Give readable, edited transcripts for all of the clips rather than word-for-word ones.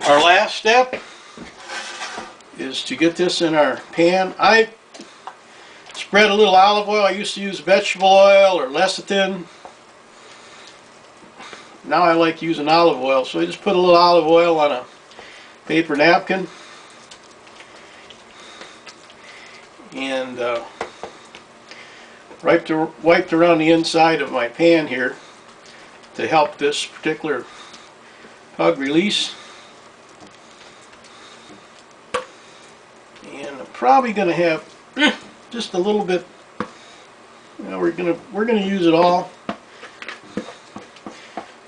Our last step is to get this in our pan. I spread a little olive oil. I used to use vegetable oil or lecithin. Now I like using olive oil, so I just put a little olive oil on a paper napkin and wiped around the inside of my pan here to help this particular pug release. And I'm probably going to have just a little bit. You know, we're gonna use it all.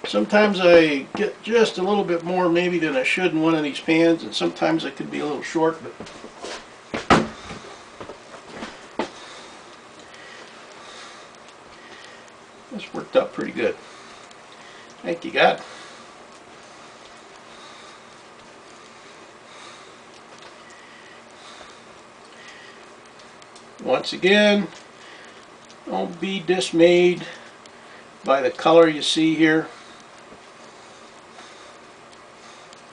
Sometimes I get just a little bit more maybe than I should in one of these pans, and sometimes I could be a little short, but this worked out pretty good. Thank you, God. Once again, don't be dismayed by the color you see here.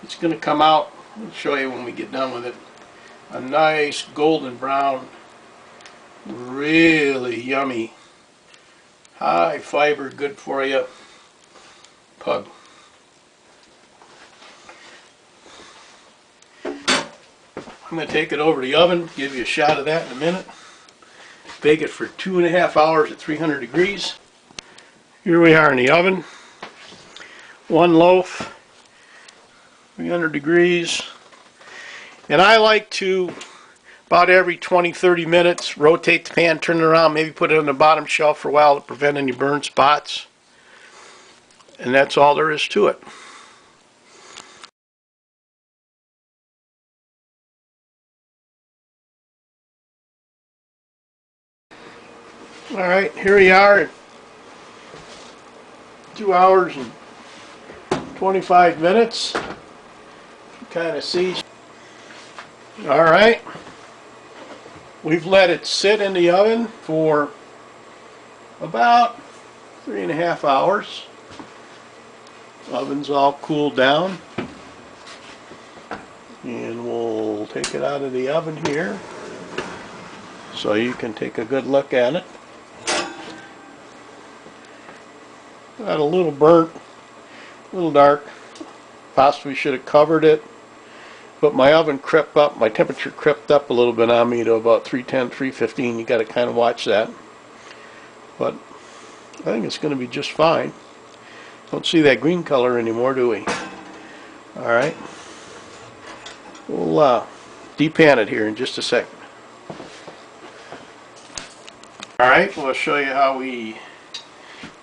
It's going to come out, I'll show you when we get done with it, a nice golden brown, really yummy, high fiber, good for you pug. I'm going to take it over to the oven, give you a shot of that in a minute. Bake it for 2.5 hours at 300 degrees. Here we are in the oven. One loaf, 300 degrees. And I like to, about every 20-30 minutes, rotate the pan, turn it around, maybe put it on the bottom shelf for a while to prevent any burn spots. And that's all there is to it. Alright, here we are. 2 hours and 25 minutes. You kind of see. Alright. We've let it sit in the oven for about 3.5 hours. Oven's all cooled down. And we'll take it out of the oven here so you can take a good look at it. Got a little burnt, a little dark. Possibly should have covered it, but my oven crept up, my temperature crept up a little bit on me to about 310, 315. You got to kind of watch that. But I think it's going to be just fine. Don't see that green color anymore, do we? Alright. We'll depan it here in just a second. Alright, we'll show you how we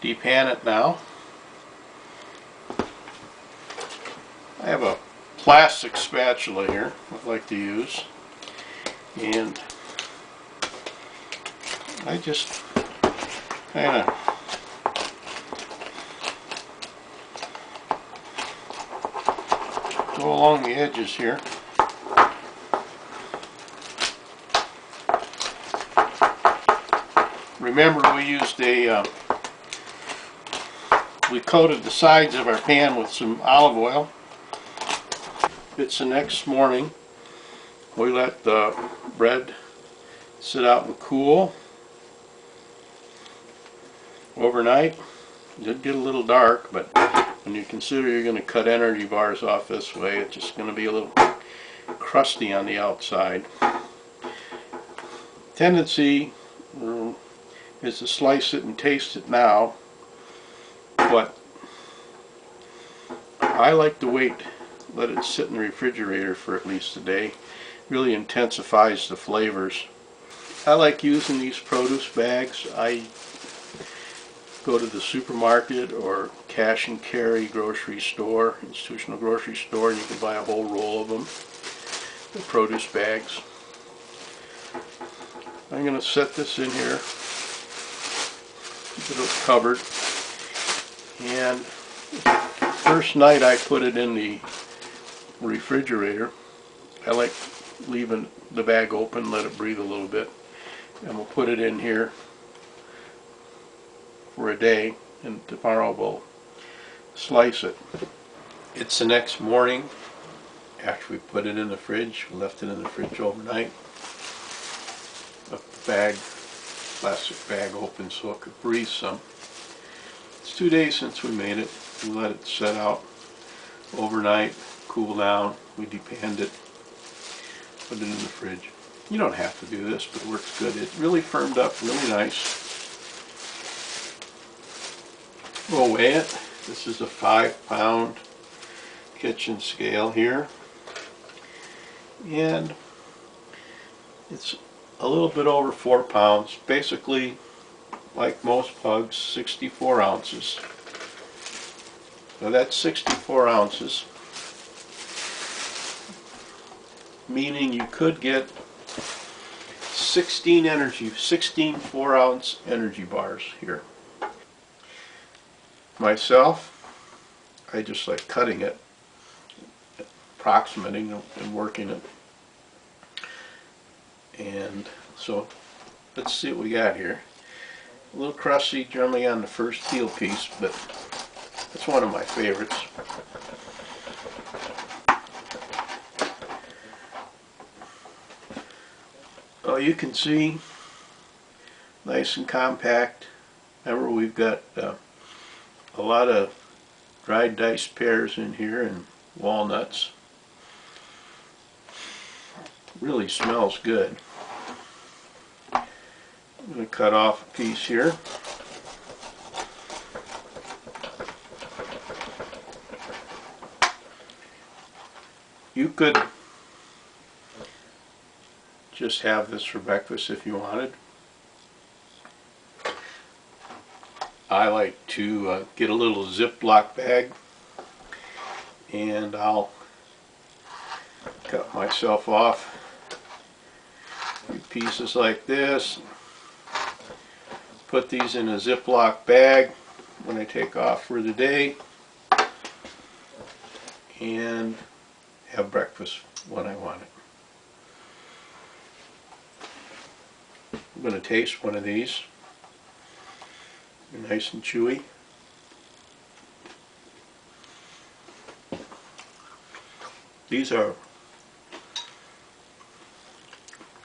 depan it now. I have a plastic spatula here I'd like to use, and I just kind of go along the edges here. Remember, we used we coated the sides of our pan with some olive oil. It's the next morning. We let the bread sit out and cool overnight. It did get a little dark, but when you consider you're going to cut energy bars off this way, it's just going to be a little crusty on the outside. Tendency is to slice it and taste it now, but I like to wait, let it sit in the refrigerator for at least a day. Really intensifies the flavors. I like using these produce bags. I go to the supermarket or cash and carry grocery store, institutional grocery store, and you can buy a whole roll of them, the produce bags. I'm going to set this in here, keep it covered, and first night I put it in the refrigerator. I like leaving the bag open, let it breathe a little bit, and we'll put it in here for a day, and tomorrow we'll slice it. It's the next morning. after we put it in the fridge. We left it in the fridge overnight. Left the bag, plastic bag open so it could breathe some. It's 2 days since we made it. We let it set out overnight, cool down. We depanned it, put it in the fridge. You don't have to do this, but it works good. It really firmed up really nice. We'll weigh it. This is a 5-pound kitchen scale here. And it's a little bit over 4 pounds. Basically, like most pugs, 64 ounces. So that's 64 ounces. Meaning you could get 16 4-ounce energy bars here. Myself, I just like cutting it, approximating and working it. And so let's see what we got here. A little crusty generally on the first heel piece, but it's one of my favorites. Oh, you can see, nice and compact. Remember, we've got a lot of dried diced pears in here and walnuts. Really smells good. I'm going to cut off a piece here. You could just have this for breakfast if you wanted. I like to get a little Ziploc bag and I'll cut myself off a few pieces like this. Put these in a Ziploc bag when I take off for the day and have breakfast when I want it. I'm going to taste one of these. They're nice and chewy. These are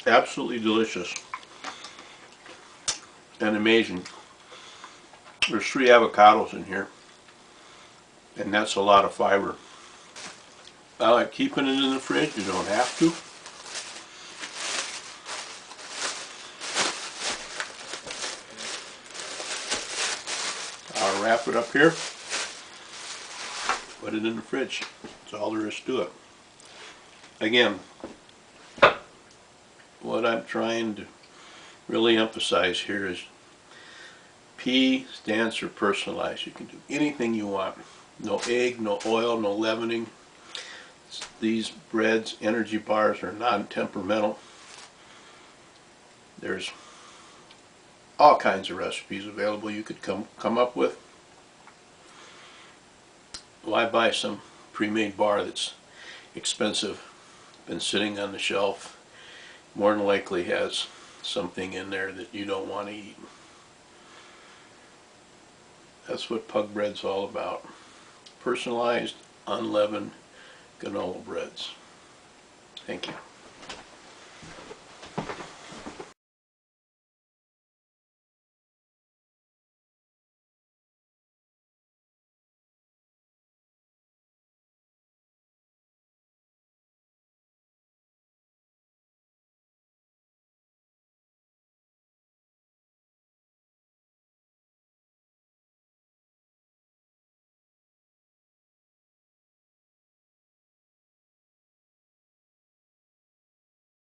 absolutely delicious and amazing. There's 3 avocados in here, and that's a lot of fiber. I like keeping it in the fridge. You don't have to. I'll wrap it up here, put it in the fridge. That's all there is to it. Again, what I'm trying to really emphasize here is P stands for personalized. You can do anything you want. No egg, no oil, no leavening. These breads, energy bars, are non-temperamental. There's all kinds of recipes available you could come up with. Why buy some pre-made bar that's expensive, been sitting on the shelf, more than likely has something in there that you don't want to eat. That's what pug bread's all about. Personalized, unleavened granola breads. Thank you.